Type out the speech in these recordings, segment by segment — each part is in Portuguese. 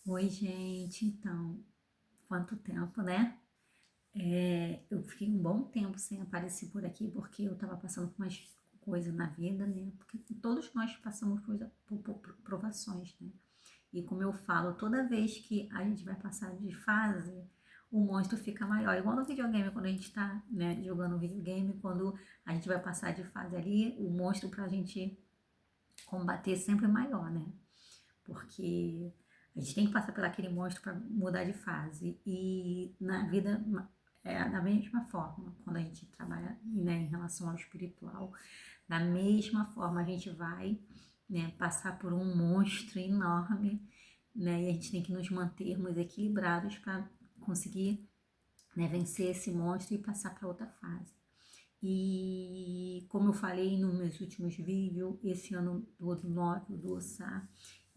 Oi, gente. Então, quanto tempo, né? Eu fiquei um bom tempo sem aparecer por aqui porque eu tava passando por umas coisas na vida, né? Porque todos nós passamos por provações, né? E como eu falo, toda vez que a gente vai passar de fase, o monstro fica maior. Igual no videogame, quando a gente tá, né, jogando videogame, quando a gente vai passar de fase ali, o monstro pra gente combater é sempre maior, né? Porque a gente tem que passar por aquele monstro para mudar de fase. E na vida é da mesma forma, quando a gente trabalha, né, em relação ao espiritual, da mesma forma a gente vai, né, passar por um monstro enorme, né, e a gente tem que nos mantermos equilibrados para conseguir, né, vencer esse monstro e passar para outra fase. E como eu falei nos meus últimos vídeos, esse ano do Odu 9, do Ossá,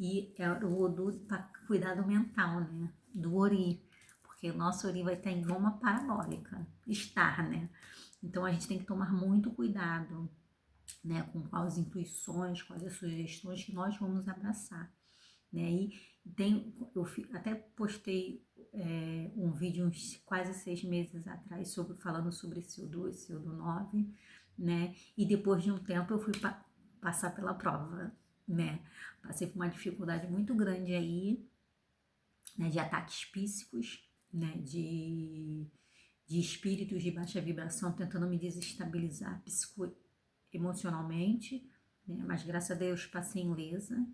e é o Odu para cuidado mental, né? Do Ori, porque o nosso Ori vai estar em goma parabólica, estar, né? Então a gente tem que tomar muito cuidado, né? Com as intuições, com as sugestões que nós vamos abraçar, né? E até postei um vídeo uns quase 6 meses atrás falando sobre CO2, CO9, né? E depois de um tempo eu fui passar pela prova, né? Passei por uma dificuldade muito grande aí, né? De ataques psíquicos, né? De espíritos de baixa vibração tentando me desestabilizar emocionalmente, né? Mas graças a Deus passei ilesa.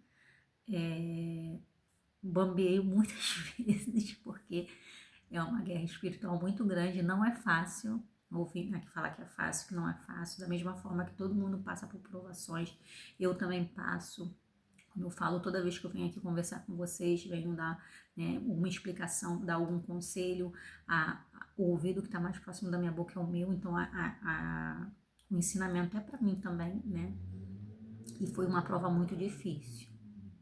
Bambeei muitas vezes, porque é uma guerra espiritual muito grande, não é fácil. Ouvi aqui falar que é fácil, que não é fácil. Da mesma forma que todo mundo passa por provações, eu também passo. Como eu falo, toda vez que eu venho aqui conversar com vocês, venho dar, né, uma explicação, dar algum conselho, o ouvido que está mais próximo da minha boca é o meu, então o ensinamento é para mim também, né? E foi uma prova muito difícil,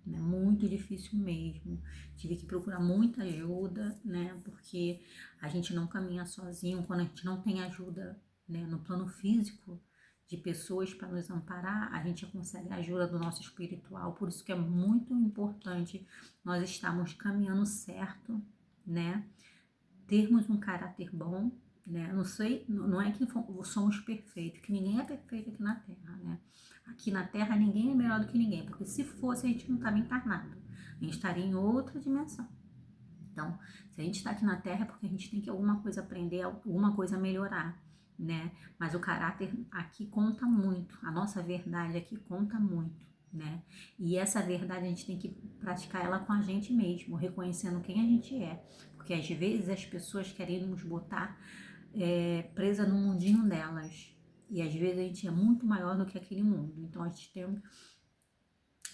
né? Muito difícil mesmo. Tive que procurar muita ajuda, né? Porque a gente não caminha sozinho, quando a gente não tem ajuda, né, no plano físico de pessoas para nos amparar, a gente consegue a ajuda do nosso espiritual. Por isso que é muito importante nós estarmos caminhando certo, né? Termos um caráter bom, né? Não sei, não é que somos perfeitos, que ninguém é perfeito aqui na Terra, né? Aqui na Terra ninguém é melhor do que ninguém, porque se fosse a gente não estava encarnado, a gente estaria em outra dimensão. Então, se a gente está aqui na Terra é porque a gente tem que alguma coisa aprender, alguma coisa melhorar, né? Mas o caráter aqui conta muito, a nossa verdade aqui conta muito, né? E essa verdade a gente tem que praticar ela com a gente mesmo, reconhecendo quem a gente é. Porque às vezes as pessoas querem nos botar presa no mundinho delas. E às vezes a gente é muito maior do que aquele mundo. Então a gente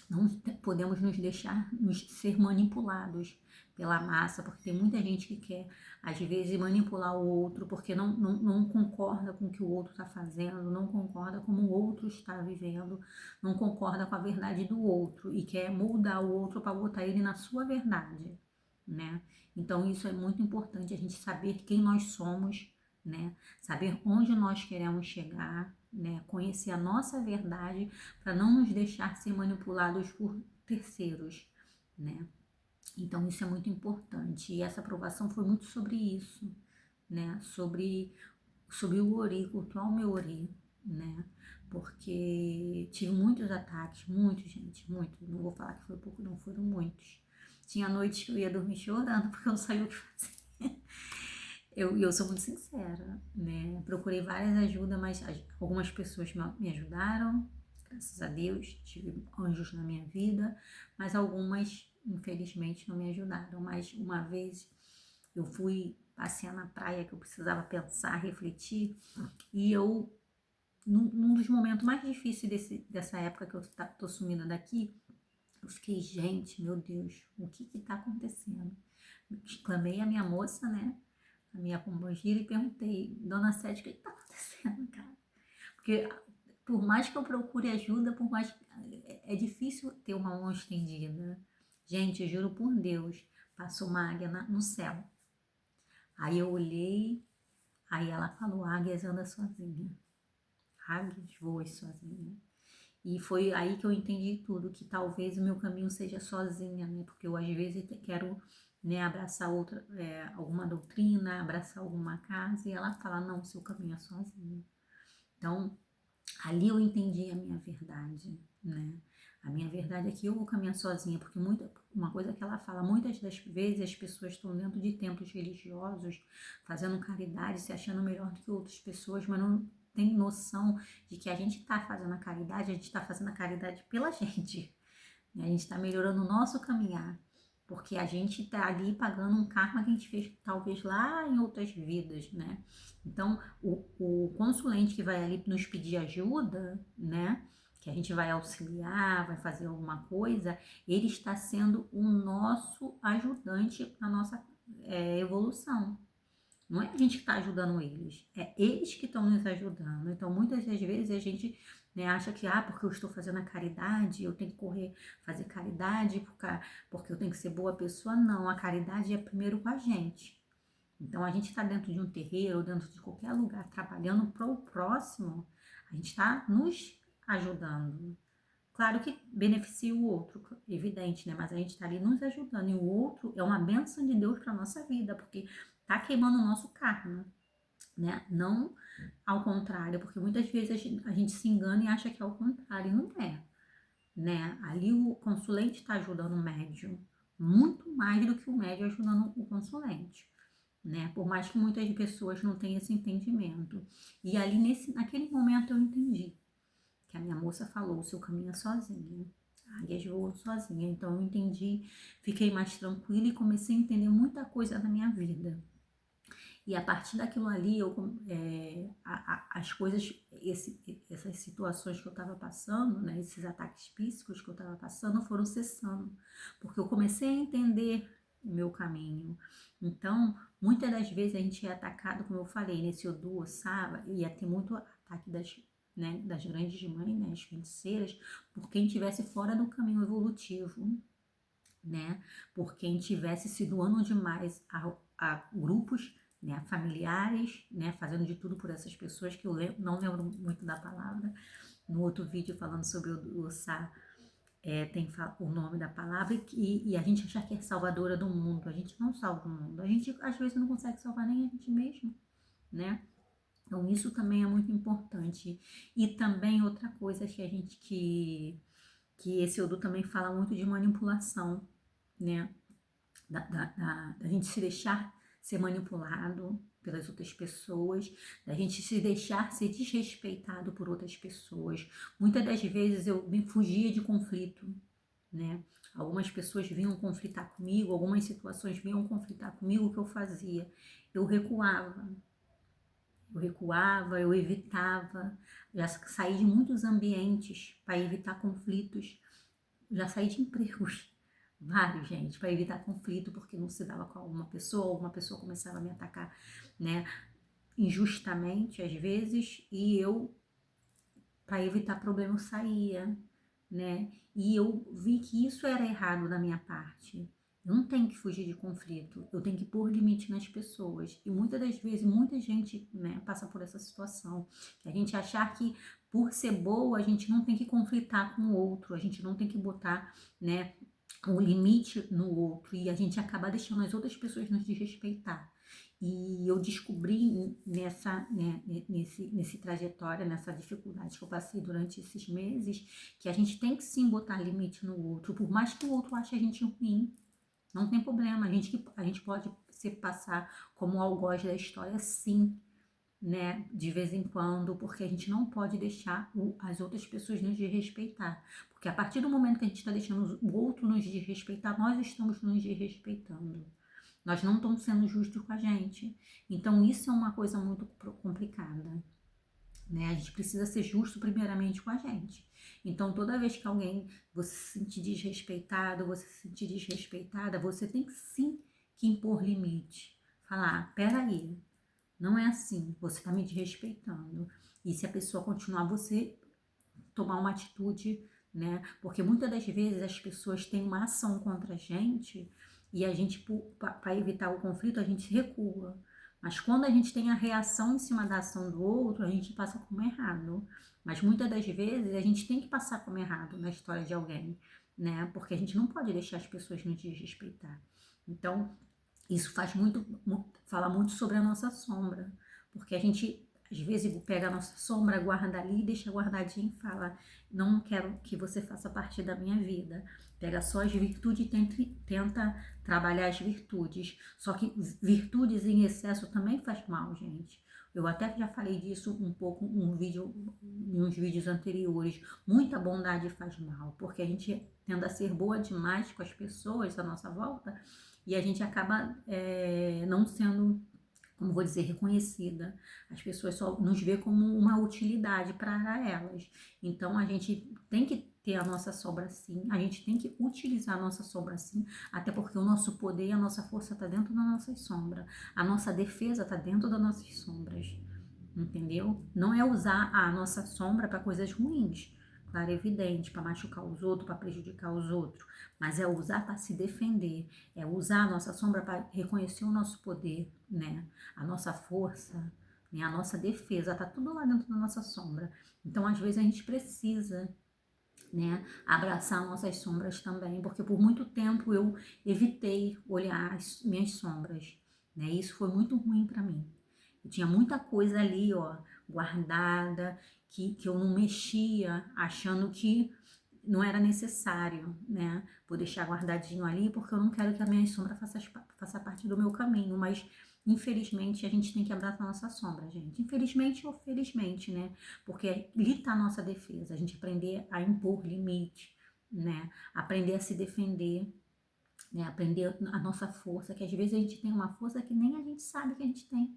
não podemos nos deixar ser manipulados pela massa, porque tem muita gente que quer, às vezes, manipular o outro, porque não concorda com o que o outro está fazendo, não concorda como o outro está vivendo, não concorda com a verdade do outro e quer moldar o outro para botar ele na sua verdade, né? Então, isso é muito importante, a gente saber quem nós somos, né? Saber onde nós queremos chegar, né? Conhecer a nossa verdade para não nos deixar ser manipulados por terceiros, né? Então isso é muito importante. E essa aprovação foi muito sobre isso, né? Sobre o Ori, cultuar o meu Ori, né? Porque tive muitos ataques, muitos, gente, muitos. Não vou falar que foi pouco, não, foram muitos. Tinha noites que eu ia dormir chorando porque eu não sabia o que fazer. Eu sou muito sincera, né? Procurei várias ajudas, mas algumas pessoas me ajudaram, graças a Deus, tive anjos na minha vida, mas algumas, infelizmente, não me ajudaram. Mas uma vez eu fui passear na praia que eu precisava pensar, refletir, e num dos momentos mais difíceis dessa época que eu tô sumida daqui, eu fiquei, gente, meu Deus, o que que tá acontecendo? Clamei a minha moça, né? A minha pombogira e perguntei, Dona Sete, o que tá acontecendo, cara? Porque por mais que eu procure ajuda, por mais é difícil ter uma mão estendida. Gente, eu juro por Deus, passou uma águia no céu. Aí eu olhei, aí ela falou, águias anda sozinha. Águias voam sozinha. E foi aí que eu entendi tudo, que talvez o meu caminho seja sozinha, né? Porque eu às vezes quero, né, abraçar outra, alguma doutrina, abraçar alguma casa, e ela fala, não, seu caminho é sozinha. Então, ali eu entendi a minha verdade, né? A minha verdade é que eu vou caminhar sozinha, porque uma coisa que ela fala, muitas das vezes as pessoas estão dentro de templos religiosos, fazendo caridade, se achando melhor do que outras pessoas, mas não tem noção de que a gente está fazendo a caridade, a gente está fazendo a caridade pela gente, né? A gente está melhorando o nosso caminhar, porque a gente está ali pagando um karma que a gente fez talvez lá em outras vidas, né? Então, o consulente que vai ali nos pedir ajuda, né? Que a gente vai auxiliar, vai fazer alguma coisa, ele está sendo o nosso ajudante na nossa evolução. Não é a gente que está ajudando eles, é eles que estão nos ajudando. Então, muitas das vezes a gente, né, acha que, porque eu estou fazendo a caridade, eu tenho que correr, fazer caridade porque eu tenho que ser boa pessoa. Não, a caridade é primeiro com a gente. Então, a gente está dentro de um terreiro, ou dentro de qualquer lugar, trabalhando para o próximo, a gente está nos ajudando. Claro que beneficia o outro, evidente, né? Mas a gente está ali nos ajudando. E o outro é uma bênção de Deus para nossa vida, porque tá queimando o nosso karma, né? Não ao contrário, porque muitas vezes a gente se engana e acha que é ao contrário, e não é, né? Ali o consulente está ajudando o médium, muito mais do que o médium ajudando o consulente, né? Por mais que muitas pessoas não tenham esse entendimento. E ali naquele momento eu entendi que a minha moça falou, o seu caminho é sozinha. A águia voa sozinha. Então eu entendi, fiquei mais tranquila e comecei a entender muita coisa na minha vida. E a partir daquilo ali, as coisas, essas situações que eu estava passando, né, esses ataques físicos que eu estava passando, foram cessando. Porque eu comecei a entender o meu caminho. Então, muitas das vezes a gente é atacado, como eu falei, nesse Odu, Ossaba, ia ter muito ataque das grandes mães, né, as feiticeiras, por quem estivesse fora do caminho evolutivo, né, por quem tivesse se doando demais a grupos, né, familiares, né, fazendo de tudo por essas pessoas, que eu não lembro muito da palavra. No outro vídeo falando sobre o Sá, tem o nome da palavra, e a gente achar que é salvadora do mundo. A gente não salva o mundo, a gente às vezes não consegue salvar nem a gente mesmo, né? Então isso também é muito importante. E também outra coisa que esse Odu também fala muito de manipulação, né? Da gente se deixar ser manipulado pelas outras pessoas, da gente se deixar ser desrespeitado por outras pessoas. Muitas das vezes eu me fugia de conflito, né? Algumas pessoas vinham conflitar comigo, algumas situações vinham conflitar comigo, o que eu fazia? Eu recuava. Eu evitava, já saí de muitos ambientes para evitar conflitos, já saí de empregos, vários, gente, para evitar conflito, porque não se dava com alguma pessoa começava a me atacar, né, injustamente às vezes, e eu, para evitar problema, eu saía, né, e eu vi que isso era errado da minha parte. Eu não tenho que fugir de conflito, eu tenho que pôr limite nas pessoas. E muitas das vezes, muita gente, né, passa por essa situação. A gente achar que por ser boa, a gente não tem que conflitar com o outro, a gente não tem que botar, né, um limite no outro. E a gente acaba deixando as outras pessoas nos desrespeitar. E eu descobri nesse trajetória, nessa dificuldade que eu passei durante esses meses, que a gente tem que sim botar limite no outro, por mais que o outro ache a gente ruim. Não tem problema, a gente pode se passar como o algoz da história, sim, né? De vez em quando, porque a gente não pode deixar as outras pessoas nos desrespeitar. Porque a partir do momento que a gente está deixando o outro nos desrespeitar, nós estamos nos desrespeitando. Nós não estamos sendo justos com a gente. Então, isso é uma coisa muito complicada, né? A gente precisa ser justo primeiramente com a gente. Então, toda vez que você se sentir desrespeitado, você se sentir desrespeitada, você tem que sim que impor limite. Falar, peraí, não é assim, você está me desrespeitando. E se a pessoa continuar, você tomar uma atitude, né? Porque muitas das vezes as pessoas têm uma ação contra a gente e a gente, para evitar o conflito, a gente recua. Mas quando a gente tem a reação em cima da ação do outro, a gente passa como errado. Mas muitas das vezes a gente tem que passar como errado na história de alguém, né? Porque a gente não pode deixar as pessoas nos desrespeitar. Então, isso faz fala muito sobre a nossa sombra, porque a gente às vezes pega a nossa sombra, guarda ali, deixa guardadinho e fala: não quero que você faça parte da minha vida. Pega só as virtudes e tenta trabalhar as virtudes. Só que virtudes em excesso também faz mal, gente. Eu até já falei disso um pouco em uns vídeos anteriores. Muita bondade faz mal, porque a gente tende a ser boa demais com as pessoas à nossa volta e a gente acaba não sendo, como vou dizer, reconhecida. As pessoas só nos vê como uma utilidade para elas. Então a gente tem que ter a nossa sombra sim, a gente tem que utilizar a nossa sombra sim, até porque o nosso poder e a nossa força está dentro da nossa sombra, a nossa defesa está dentro das nossas sombras, entendeu? Não é usar a nossa sombra para coisas ruins, claro, é evidente, para machucar os outros, para prejudicar os outros, mas é usar para se defender, é usar a nossa sombra para reconhecer o nosso poder, né? A nossa força, né? A nossa defesa, tá tudo lá dentro da nossa sombra. Então, às vezes a gente precisa, né, abraçar nossas sombras também, porque por muito tempo eu evitei olhar as minhas sombras, né? Isso foi muito ruim para mim. Eu tinha muita coisa ali, ó, guardada, que eu não mexia, achando que não era necessário, né? Vou deixar guardadinho ali porque eu não quero que a minha sombra faça parte do meu caminho, mas infelizmente a gente tem que abraçar a nossa sombra, gente. Infelizmente ou felizmente, né? Porque ali está a nossa defesa, a gente aprender a impor limite, né? Aprender a se defender, né? Aprender a nossa força, que às vezes a gente tem uma força que nem a gente sabe que a gente tem.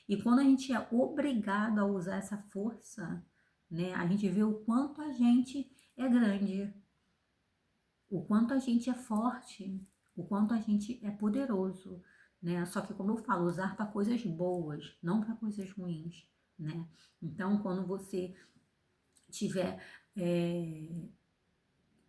E quando a gente é obrigado a usar essa força, né? A gente vê o quanto a gente é grande, o quanto a gente é forte, o quanto a gente é poderoso, né? Só que, como eu falo, usar para coisas boas, não para coisas ruins, né? Então, quando você tiver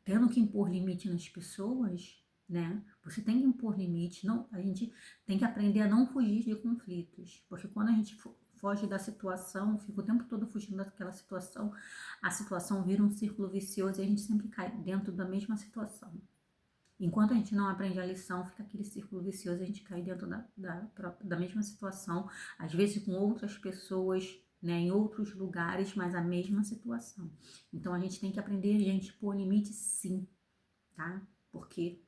tendo que impor limite nas pessoas, né? Você tem que impor limite, não, a gente tem que aprender a não fugir de conflitos, porque quando a gente foge da situação, fica o tempo todo fugindo daquela situação, a situação vira um círculo vicioso e a gente sempre cai dentro da mesma situação. Enquanto a gente não aprende a lição, fica aquele círculo vicioso, a gente cai dentro da mesma situação, às vezes com outras pessoas, né, em outros lugares, mas a mesma situação. Então a gente tem que aprender, gente, pôr limite sim, tá? Porque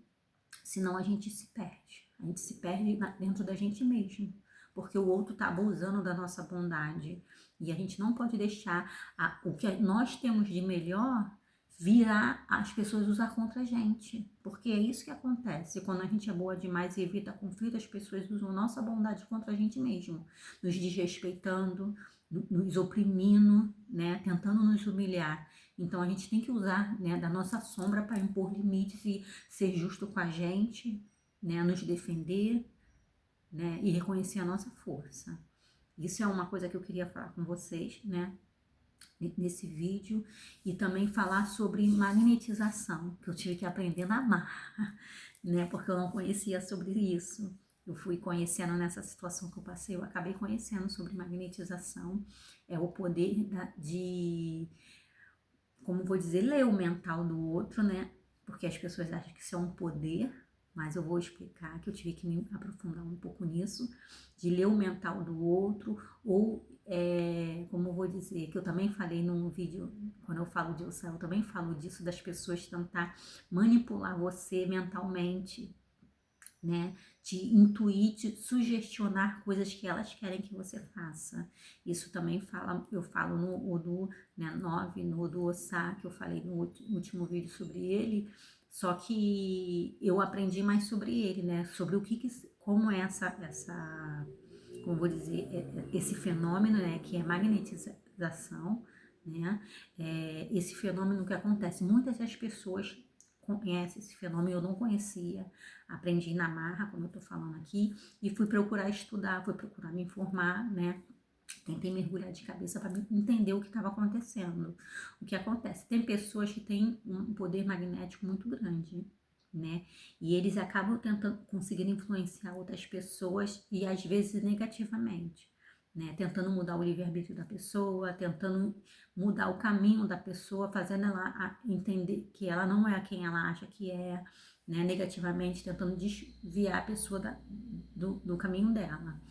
senão a gente se perde. A gente se perde dentro da gente mesmo, porque o outro tá abusando da nossa bondade. E a gente não pode deixar o que nós temos de melhor virar as pessoas usar contra a gente, porque é isso que acontece quando a gente é boa demais e evita conflito, as pessoas usam nossa bondade contra a gente mesmo, nos desrespeitando, nos oprimindo, né, tentando nos humilhar. Então a gente tem que usar, né, da nossa sombra para impor limites e ser justo com a gente, né, nos defender, né, e reconhecer a nossa força. Isso é uma coisa que eu queria falar com vocês, né, nesse vídeo, e também falar sobre magnetização, que eu tive que aprender na marra, né, porque eu não conhecia sobre isso. Eu fui conhecendo nessa situação que eu passei, eu acabei conhecendo sobre magnetização, é o poder como vou dizer, ler o mental do outro, né, porque as pessoas acham que isso é um poder, mas eu vou explicar que eu tive que me aprofundar um pouco nisso, de ler o mental do outro, ou como eu vou dizer, que eu também falei num vídeo, quando eu falo de eu também falo disso, das pessoas tentar manipular você mentalmente, né? Te intuir, te sugestionar coisas que elas querem que você faça. Isso também eu falo no Odu, né, 9, no Odu Ossá, que eu falei no último vídeo sobre ele, só que eu aprendi mais sobre ele, né? Sobre como é como vou dizer, esse fenômeno, né, que é magnetização, né? Esse fenômeno que acontece, muitas das pessoas conhecem esse fenômeno, eu não conhecia, aprendi na marra, como eu tô falando aqui, e fui procurar estudar, fui procurar me informar, né? Tentei mergulhar de cabeça para entender o que estava acontecendo. O que acontece? Tem pessoas que têm um poder magnético muito grande, né? E eles acabam tentando conseguindo influenciar outras pessoas e às vezes negativamente, né? Tentando mudar o livre-arbítrio da pessoa, tentando mudar o caminho da pessoa, fazendo ela entender que ela não é quem ela acha que é, né? Negativamente, tentando desviar a pessoa do caminho dela.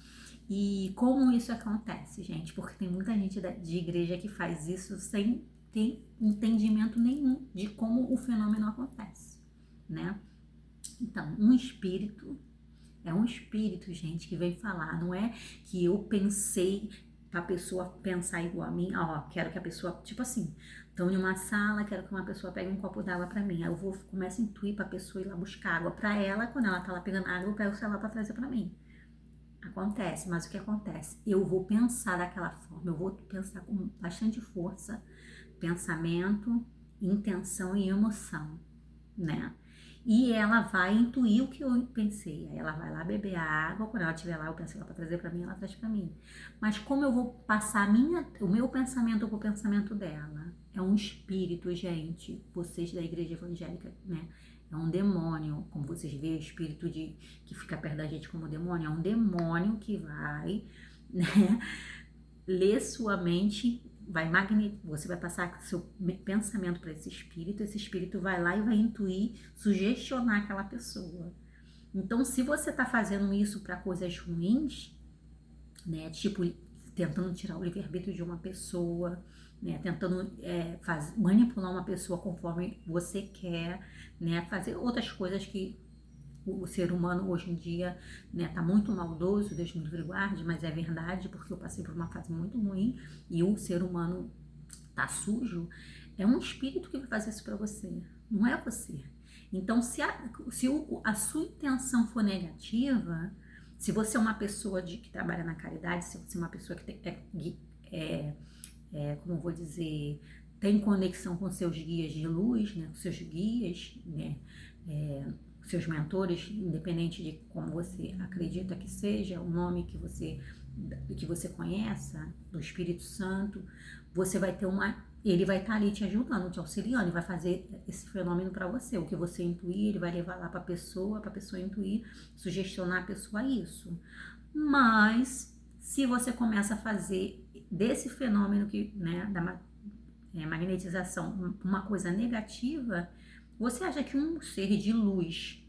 E como isso acontece, gente? Porque tem muita gente de igreja que faz isso sem ter entendimento nenhum de como o fenômeno acontece, né? Então, é um espírito, gente, que vem falar. Não é que eu pensei pra pessoa pensar igual a mim. Ó, quero que a pessoa, tipo assim, estão em uma sala, quero que uma pessoa pegue um copo d'água pra mim. Aí eu começo a intuir pra pessoa ir lá buscar água pra ela. Quando ela tá lá pegando água, eu pego o celular pra trazer pra mim. Acontece, mas o que acontece? Eu vou pensar daquela forma, eu vou pensar com bastante força, pensamento, intenção e emoção, né? E ela vai intuir o que eu pensei. Aí ela vai lá beber a água, quando ela estiver lá, eu penso que ela vai trazer para mim, ela traz para mim. Mas como eu vou passar o meu pensamento pro pensamento dela? É um espírito, gente, vocês da igreja evangélica, né? É um demônio, como vocês veem, o espírito que fica perto da gente como demônio, é um demônio que vai, né, ler sua mente, você vai passar seu pensamento para esse espírito vai lá e vai intuir, sugestionar aquela pessoa. Então, se você está fazendo isso para coisas ruins, né, tipo tentando tirar o livre-arbítrio de uma pessoa, né, tentando manipular uma pessoa conforme você quer, né, fazer outras coisas que o ser humano hoje em dia, né, tá muito maldoso, Deus me livre e guarde, mas é verdade, porque eu passei por uma fase muito ruim e o ser humano tá sujo. É um espírito que vai fazer isso para você, não é você. Então, se a sua intenção for negativa, se você é uma pessoa que trabalha na caridade, se você é uma pessoa que como eu vou dizer, tem conexão com seus guias de luz, né, com seus guias, né, seus mentores, independente de como você acredita que seja, o nome que você conheça, do Espírito Santo, você vai ter ele vai estar ali te ajudando, te auxiliando, e vai fazer esse fenômeno para você. O que você intuir, ele vai levar lá para a pessoa intuir, sugestionar a pessoa a isso. Mas, se você começa a fazer desse fenômeno da magnetização uma coisa negativa, você acha que um ser de luz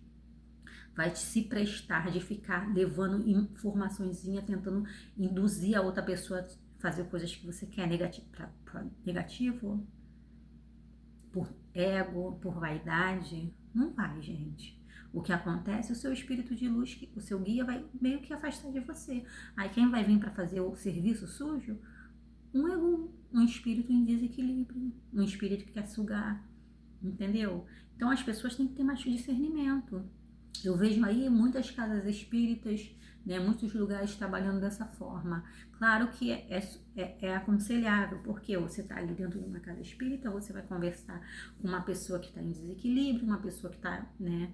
vai se prestar de ficar levando informaçõezinha, tentando induzir a outra pessoa a fazer coisas que você quer negativo? Por ego, por vaidade? Não vai, gente. O que acontece, o seu espírito de luz, o seu guia vai meio que afastar de você. Aí quem vai vir para fazer o serviço sujo? Um ego, um espírito em desequilíbrio, um espírito que quer sugar, entendeu? Então as pessoas têm que ter mais discernimento. Eu vejo aí muitas casas espíritas, né, muitos lugares trabalhando dessa forma. Claro que é aconselhável, porque você está ali dentro de uma casa espírita, você vai conversar com uma pessoa que está em desequilíbrio, uma pessoa que está, né,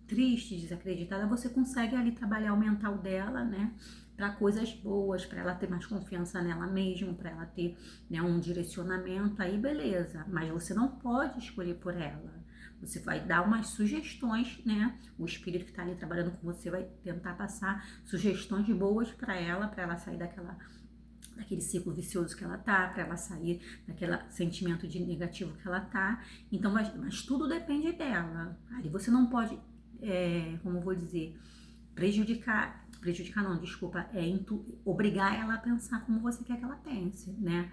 triste, desacreditada, você consegue ali trabalhar o mental dela, né, para coisas boas, para ela ter mais confiança nela mesma, para ela ter, né, um direcionamento, aí beleza, mas você não pode escolher por ela. Você vai dar umas sugestões, né? O espírito que está ali trabalhando com você vai tentar passar sugestões boas para ela sair daquele ciclo vicioso que ela tá, para ela sair daquele sentimento de negativo que ela tá. Então, mas tudo depende dela. Ali você não pode, como eu vou dizer, prejudicar não, desculpa, obrigar ela a pensar como você quer que ela pense, né?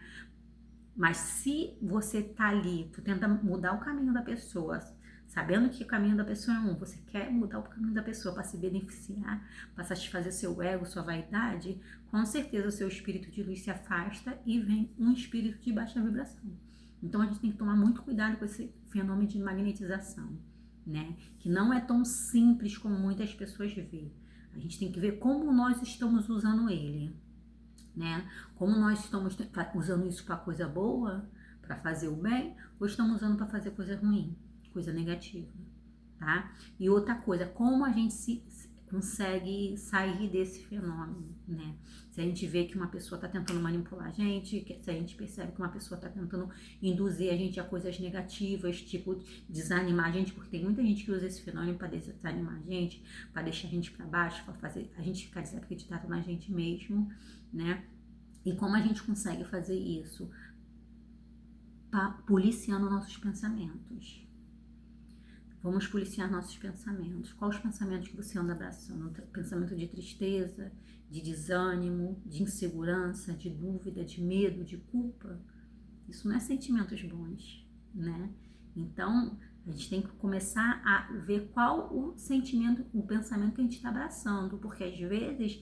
Mas se você tá ali, tu tenta mudar o caminho da pessoa, sabendo que o caminho da pessoa é você quer mudar o caminho da pessoa para se beneficiar, para satisfazer seu ego, sua vaidade, com certeza o seu espírito de luz se afasta e vem um espírito de baixa vibração. Então a gente tem que tomar muito cuidado com esse fenômeno de magnetização, né? Que não é tão simples como muitas pessoas veem. A gente tem que ver como nós estamos usando ele, né? Como nós estamos usando isso para coisa boa, para fazer o bem, ou estamos usando para fazer coisa ruim, coisa negativa, tá? E outra coisa, como a gente consegue sair desse fenômeno, né? Se a gente vê que uma pessoa está tentando manipular a gente, se a gente percebe que uma pessoa está tentando induzir a gente a coisas negativas, tipo desanimar a gente, porque tem muita gente que usa esse fenômeno para desanimar a gente, para deixar a gente para baixo, para fazer a gente ficar desacreditado na gente mesmo, né? E como a gente consegue fazer isso? Policiando nossos pensamentos. Vamos policiar nossos pensamentos. Quais os pensamentos que você anda abraçando? Pensamento de tristeza, de desânimo, de insegurança, de dúvida, de medo, de culpa? Isso não é sentimentos bons, né? Então, a gente tem que começar a ver qual o sentimento, o pensamento que a gente está abraçando, porque às vezes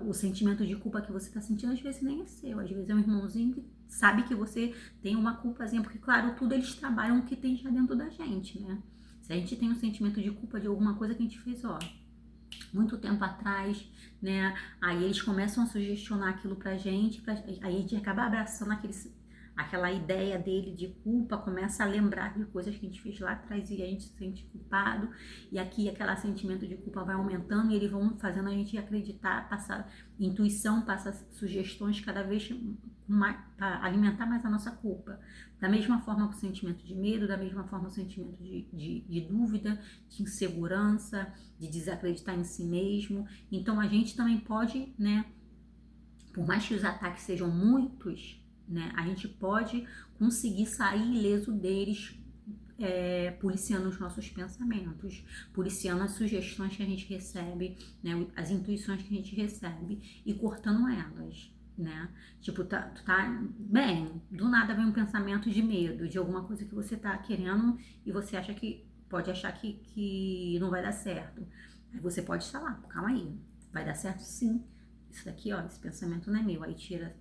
o sentimento de culpa que você está sentindo, às vezes nem é seu, às vezes é um irmãozinho que sabe que você tem uma culpazinha, porque claro, tudo eles trabalham o que tem já dentro da gente, né? Se a gente tem um sentimento de culpa de alguma coisa que a gente fez, ó, muito tempo atrás, né? Aí eles começam a sugestionar aquilo pra gente, aí a gente acaba abraçando aquela ideia dele de culpa, começa a lembrar de coisas que a gente fez lá atrás e a gente se sente culpado, e aqui aquele sentimento de culpa vai aumentando e eles vão fazendo a gente acreditar, passar intuição, passa sugestões cada vez mais, para alimentar mais a nossa culpa. Da mesma forma com o sentimento de medo, da mesma forma o sentimento de dúvida, de insegurança, de desacreditar em si mesmo. Então a gente também pode, né, por mais que os ataques sejam muitos, né, a gente pode conseguir sair ileso deles, policiando os nossos pensamentos, policiando as sugestões que a gente recebe, né, as intuições que a gente recebe e cortando elas, né? Tipo, tu tá bem, do nada vem um pensamento de medo, de alguma coisa que você tá querendo e você acha que, pode achar que não vai dar certo. Aí você pode falar, calma aí, vai dar certo sim. Isso daqui, ó, esse pensamento não é meu. Aí tira,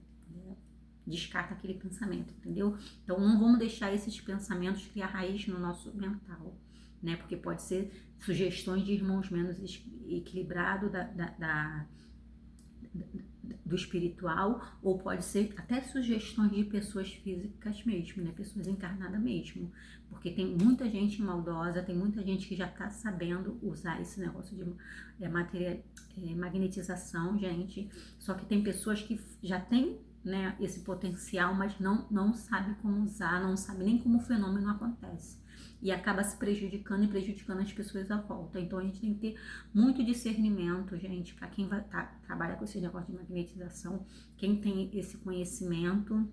descarta aquele pensamento, entendeu? Então não vamos deixar esses pensamentos criar raiz no nosso mental, né? Porque pode ser sugestões de irmãos menos equilibrados do espiritual, ou pode ser até sugestões de pessoas físicas mesmo, né? Pessoas encarnadas mesmo. Porque tem muita gente maldosa, tem muita gente que já tá sabendo usar esse negócio de magnetização, gente. Só que tem pessoas que já têm, né, esse potencial, mas não sabe como usar, não sabe nem como o fenômeno acontece. E acaba se prejudicando e prejudicando as pessoas à volta. Então a gente tem que ter muito discernimento, gente, para quem vai trabalha com esse negócio de magnetização, quem tem esse conhecimento,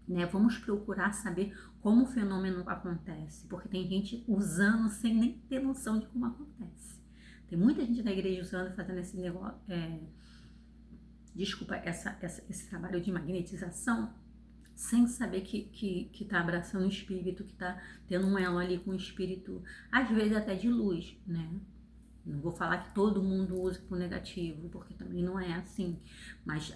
né? Vamos procurar saber como o fenômeno acontece, porque tem gente usando sem nem ter noção de como acontece. Tem muita gente da igreja usando, fazendo esse negócio, esse trabalho de magnetização, sem saber que tá abraçando o espírito, que tá tendo um elo ali com o espírito, às vezes até de luz, né? Não vou falar que todo mundo usa pro negativo, porque também não é assim, mas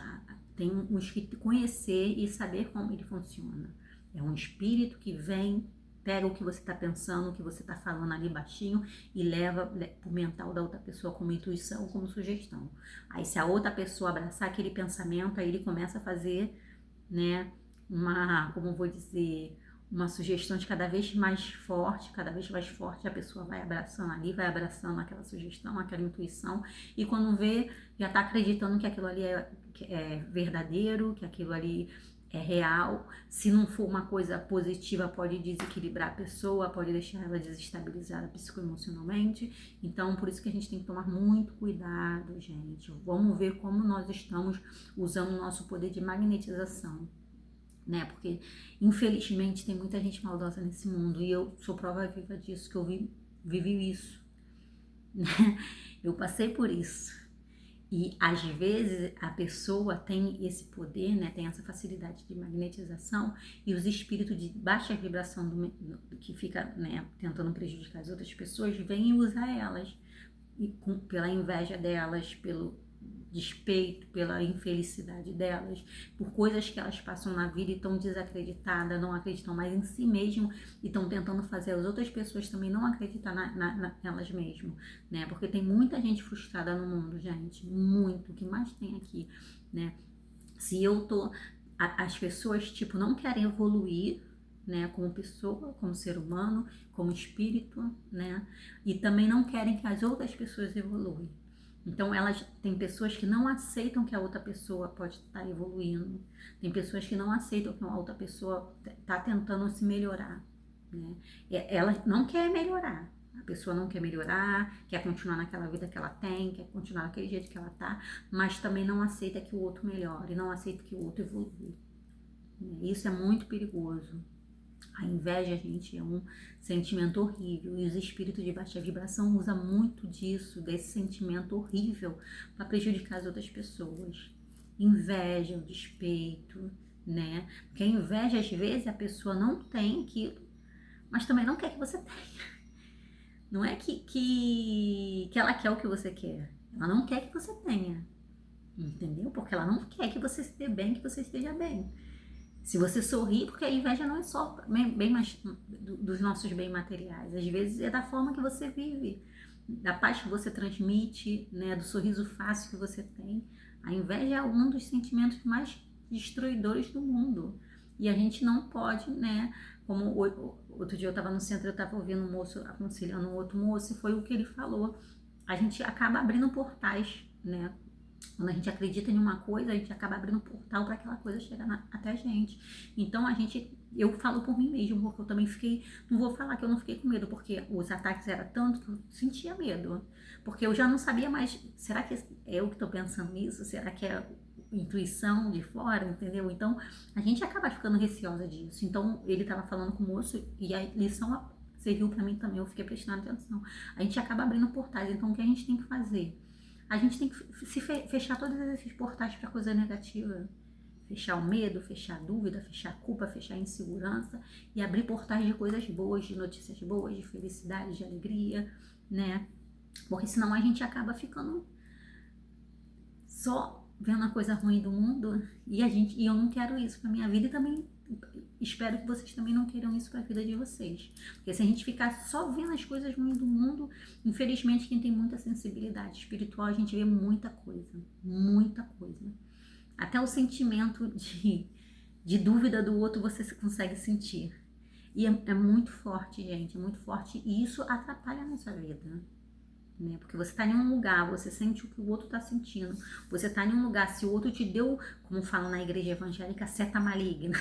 tem uns que conhecer e saber como ele funciona. É um espírito que vem, pega o que você está pensando, o que você está falando ali baixinho e leva pro mental da outra pessoa como intuição, como sugestão. Aí se a outra pessoa abraçar aquele pensamento, aí ele começa a fazer, né, como vou dizer, uma sugestão de cada vez mais forte, a pessoa vai abraçando ali, vai abraçando aquela sugestão, aquela intuição, e quando vê, já está acreditando que aquilo ali é verdadeiro, que aquilo ali é real. Se não for uma coisa positiva, pode desequilibrar a pessoa, pode deixar ela desestabilizada psicoemocionalmente. Então, por isso que a gente tem que tomar muito cuidado, gente. Vamos ver como nós estamos usando o nosso poder de magnetização, né? Porque infelizmente tem muita gente maldosa nesse mundo e eu sou prova viva disso, que eu vivi isso, né? Eu passei por isso. E às vezes a pessoa tem esse poder, né, tem essa facilidade de magnetização, e os espíritos de baixa vibração que fica, né, tentando prejudicar as outras pessoas, vêm usar elas, e pela inveja delas, pelo despeito, pela infelicidade delas, por coisas que elas passam na vida e estão desacreditadas, não acreditam mais em si mesmo e estão tentando fazer as outras pessoas também não acreditar nelas mesmas, né? Porque tem muita gente frustrada no mundo, gente, muito, o que mais tem aqui, né? Se eu tô, as pessoas, tipo, não querem evoluir, né, como pessoa, como ser humano, como espírito, né, e também não querem que as outras pessoas evoluem. Então, elas tem pessoas que não aceitam que a outra pessoa pode estar evoluindo, tem pessoas que não aceitam que a outra pessoa está tentando se melhorar, né? Ela não quer melhorar, a pessoa não quer melhorar, quer continuar naquela vida que ela tem, quer continuar daquele jeito que ela tá, mas também não aceita que o outro melhore, não aceita que o outro evolua. Isso é muito perigoso. A inveja, gente, é um sentimento horrível e os espíritos de baixa vibração usam muito disso, desse sentimento horrível, para prejudicar as outras pessoas. Inveja, o despeito, né? Porque a inveja, às vezes, a pessoa não tem aquilo, mas também não quer que você tenha. Não é que ela quer o que você quer, ela não quer que você tenha, entendeu? Porque ela não quer que você esteja bem, que você esteja bem. Se você sorri, porque a inveja não é só bem mais dos nossos bens materiais, às vezes é da forma que você vive, da paz que você transmite, né, do sorriso fácil que você tem. A inveja é um dos sentimentos mais destruidores do mundo. E a gente não pode, né, como outro dia eu estava no centro, eu estava ouvindo um moço aconselhando um outro moço, e foi o que ele falou. A gente acaba abrindo portais, né? Quando a gente acredita em uma coisa, a gente acaba abrindo um portal para aquela coisa chegar até a gente. Então eu falo por mim mesmo, porque eu também fiquei, não vou falar que eu não fiquei com medo, porque os ataques eram tanto que eu sentia medo. Porque eu já não sabia mais, será que é eu que estou pensando nisso? Será que é intuição de fora, entendeu? Então a gente acaba ficando receosa disso. Então ele estava falando com o moço e a lição serviu para mim também, eu fiquei prestando atenção. A gente acaba abrindo portais, então o que a gente tem que fazer? A gente tem que se fechar todos esses portais para coisa negativa. Fechar o medo, fechar a dúvida, fechar a culpa, fechar a insegurança e abrir portais de coisas boas, de notícias boas, de felicidade, de alegria, né? Porque senão a gente acaba ficando só vendo a coisa ruim do mundo e eu não quero isso para minha vida e também espero que vocês também não queiram isso para a vida de vocês. Porque se a gente ficar só vendo as coisas ruins do mundo, infelizmente quem tem muita sensibilidade espiritual, a gente vê muita coisa, muita coisa. Até o sentimento de dúvida do outro você consegue sentir. E é muito forte, gente, é muito forte e isso atrapalha a nossa vida. Né? Porque você está em um lugar, você sente o que o outro está sentindo. Você está em um lugar, se o outro te deu, como falam na igreja evangélica, seta maligna.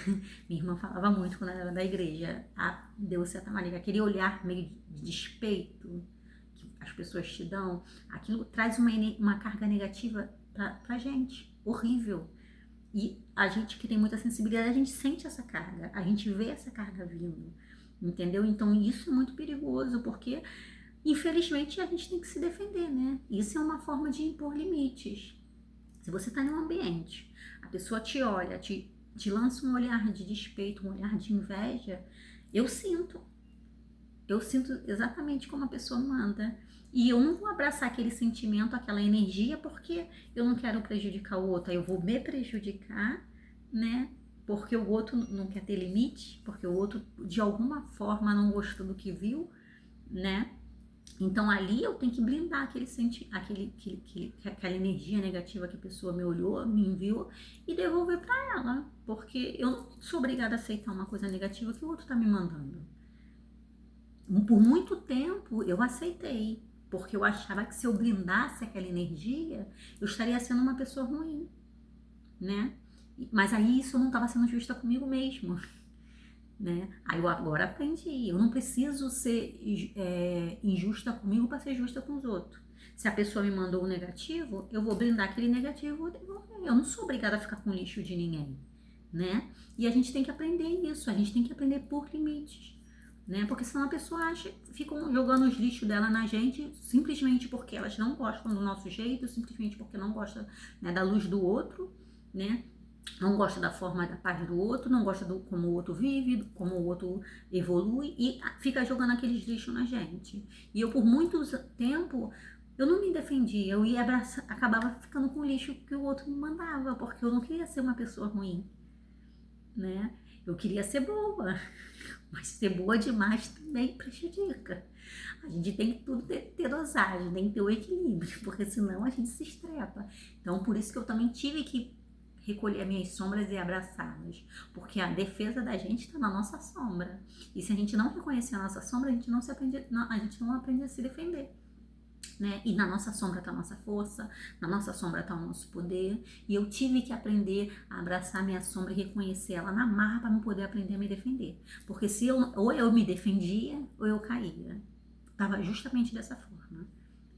Minha irmã falava muito quando ela era da igreja, deu seta maligna. Aquele olhar meio de despeito que as pessoas te dão, aquilo traz uma carga negativa pra gente, horrível. E a gente que tem muita sensibilidade, a gente sente essa carga, a gente vê essa carga vindo, entendeu? Então isso é muito perigoso, porque infelizmente a gente tem que se defender, né? Isso é uma forma de impor limites. Se você está em um ambiente, a pessoa te olha, te lança um olhar de despeito, um olhar de inveja, eu sinto exatamente como a pessoa manda. E eu não vou abraçar aquele sentimento, aquela energia, porque eu não quero prejudicar o outro. Aí eu vou me prejudicar, né? Porque o outro não quer ter limite, porque o outro de alguma forma não gostou do que viu, né? Então ali eu tenho que blindar aquela energia negativa que a pessoa me olhou, me enviou e devolver para ela, porque eu não sou obrigada a aceitar uma coisa negativa que o outro está me mandando. Por muito tempo eu aceitei, porque eu achava que se eu blindasse aquela energia, eu estaria sendo uma pessoa ruim, né? Mas aí isso não estava sendo justa comigo mesmo. Né? Aí eu agora aprendi, eu não preciso ser injusta comigo para ser justa com os outros. Se a pessoa me mandou um negativo, eu vou blindar aquele negativo, eu não sou obrigada a ficar com lixo de ninguém, né? E a gente tem que aprender isso, a gente tem que aprender por limites, né? Porque senão a pessoa ficam jogando os lixos dela na gente simplesmente porque elas não gostam do nosso jeito, simplesmente porque não gostam, né, da luz do outro, né? Não gosta da forma da paz do outro, não gosta do como o outro vive, como o outro evolui e fica jogando aqueles lixos na gente. E eu por muito tempo, eu não me defendia, eu ia abraçar, acabava ficando com o lixo que o outro me mandava, porque eu não queria ser uma pessoa ruim, né? Eu queria ser boa, mas ser boa demais também prejudica. A gente tem que tudo ter dosagem, tem que ter o equilíbrio, porque senão a gente se estrepa. Então por isso que eu também tive que recolher as minhas sombras e abraçá-las, porque a defesa da gente está na nossa sombra. E se a gente não reconhecer a nossa sombra, a gente não aprende a se defender. Né? E na nossa sombra está a nossa força, na nossa sombra está o nosso poder, e eu tive que aprender a abraçar minha sombra e reconhecer ela na marra para eu poder aprender a me defender, porque se eu, ou eu me defendia ou eu caía, estava justamente dessa forma,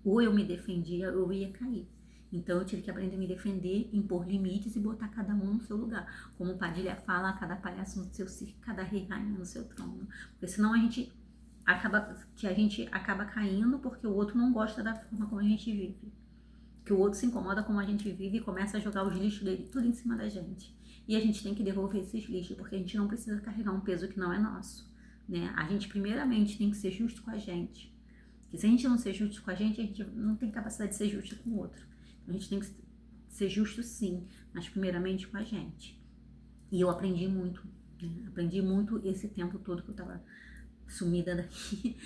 ou eu me defendia ou eu ia cair. Então eu tive que aprender a me defender, impor limites e botar cada um no seu lugar, como o Padilha fala, cada palhaço no seu circo, cada rei rainha no seu trono, porque senão a gente acaba caindo porque o outro não gosta da forma como a gente vive. Que o outro se incomoda como a gente vive e começa a jogar os lixos dele tudo em cima da gente. E a gente tem que devolver esses lixos, porque a gente não precisa carregar um peso que não é nosso. Né? A gente primeiramente tem que ser justo com a gente. Porque se a gente não ser justo com a gente não tem capacidade de ser justo com o outro. Então a gente tem que ser justo sim, mas primeiramente com a gente. E eu aprendi muito. Né? Aprendi muito esse tempo todo que eu tava sumida daqui,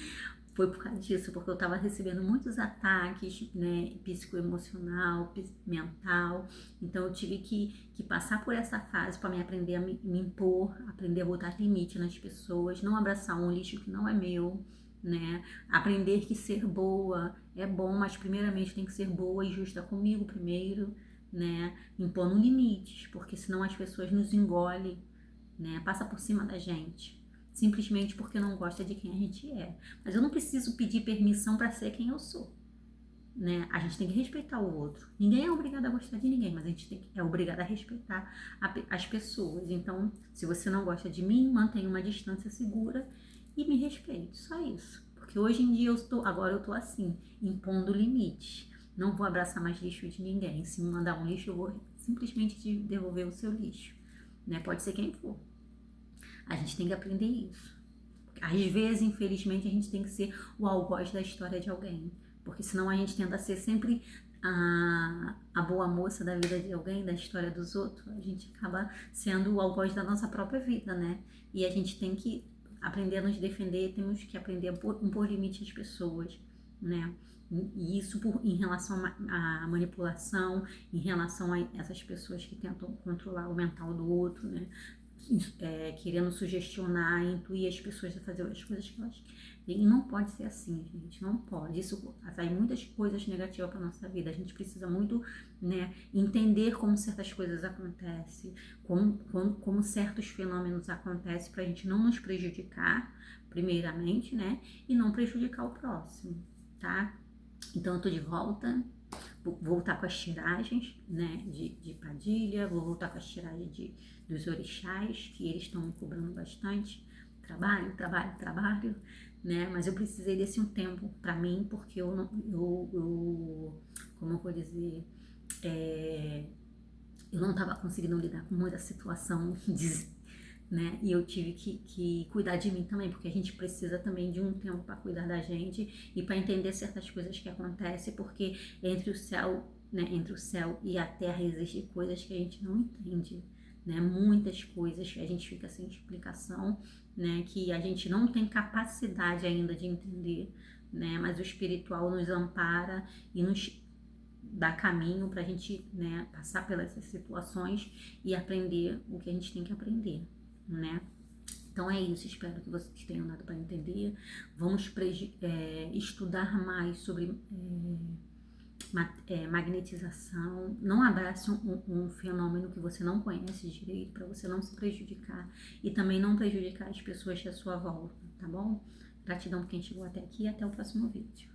foi por causa disso, porque eu estava recebendo muitos ataques, né, psicoemocional, mental, então eu tive que passar por essa fase para me aprender a me impor, aprender a botar limite nas pessoas, não abraçar um lixo que não é meu, né, aprender que ser boa é bom, mas primeiramente tem que ser boa e justa comigo primeiro, né, impondo limites, porque senão as pessoas nos engolem, né, passa por cima da gente. Simplesmente porque não gosta de quem a gente é. Mas eu não preciso pedir permissão para ser quem eu sou. Né? A gente tem que respeitar o outro. Ninguém é obrigado a gostar de ninguém, mas a gente é obrigado a respeitar as pessoas. Então, se você não gosta de mim, mantenha uma distância segura e me respeite. Só isso. Porque hoje em dia agora eu tô assim, impondo limites. Não vou abraçar mais lixo de ninguém. Se me mandar um lixo, eu vou simplesmente te devolver o seu lixo. Né? Pode ser quem for. A gente tem que aprender isso. Às vezes, infelizmente, a gente tem que ser o algoz da história de alguém. Porque senão a gente tenta ser sempre a boa moça da vida de alguém, da história dos outros. A gente acaba sendo o algoz da nossa própria vida, né? E a gente tem que aprender a nos defender, temos que aprender a impor limite às pessoas, né? E isso em relação à manipulação, em relação a essas pessoas que tentam controlar o mental do outro, né? Querendo sugestionar, intuir as pessoas a fazer as coisas que elas querem. E não pode ser assim, gente, não pode. Isso atrai muitas coisas negativas para nossa vida. A gente precisa muito, né, entender como certas coisas acontecem, como certos fenômenos acontecem para a gente não nos prejudicar, primeiramente, né, e não prejudicar o próximo, tá? Então eu tô de volta. Vou voltar com as tiragens, né, de Padilha, vou voltar com as tiragens dos orixás, que eles estão me cobrando bastante. Trabalho, né, mas eu precisei desse um tempo para mim, porque como eu vou dizer, eu não estava conseguindo lidar com muita situação né? E eu tive que cuidar de mim também, porque a gente precisa também de um tempo para cuidar da gente e para entender certas coisas que acontecem, porque entre o céu e a terra existem coisas que a gente não entende, né? Muitas coisas que a gente fica sem explicação, né? Que a gente não tem capacidade ainda de entender, né? Mas o espiritual nos ampara e nos dá caminho para a gente, né, passar pelas situações e aprender o que a gente tem que aprender, né? Então é isso, espero que vocês tenham dado para entender. Vamos estudar mais sobre magnetização. Não abrace um fenômeno que você não conhece direito, para você não se prejudicar e também não prejudicar as pessoas à sua volta, tá bom? Gratidão por quem chegou até aqui e até o próximo vídeo.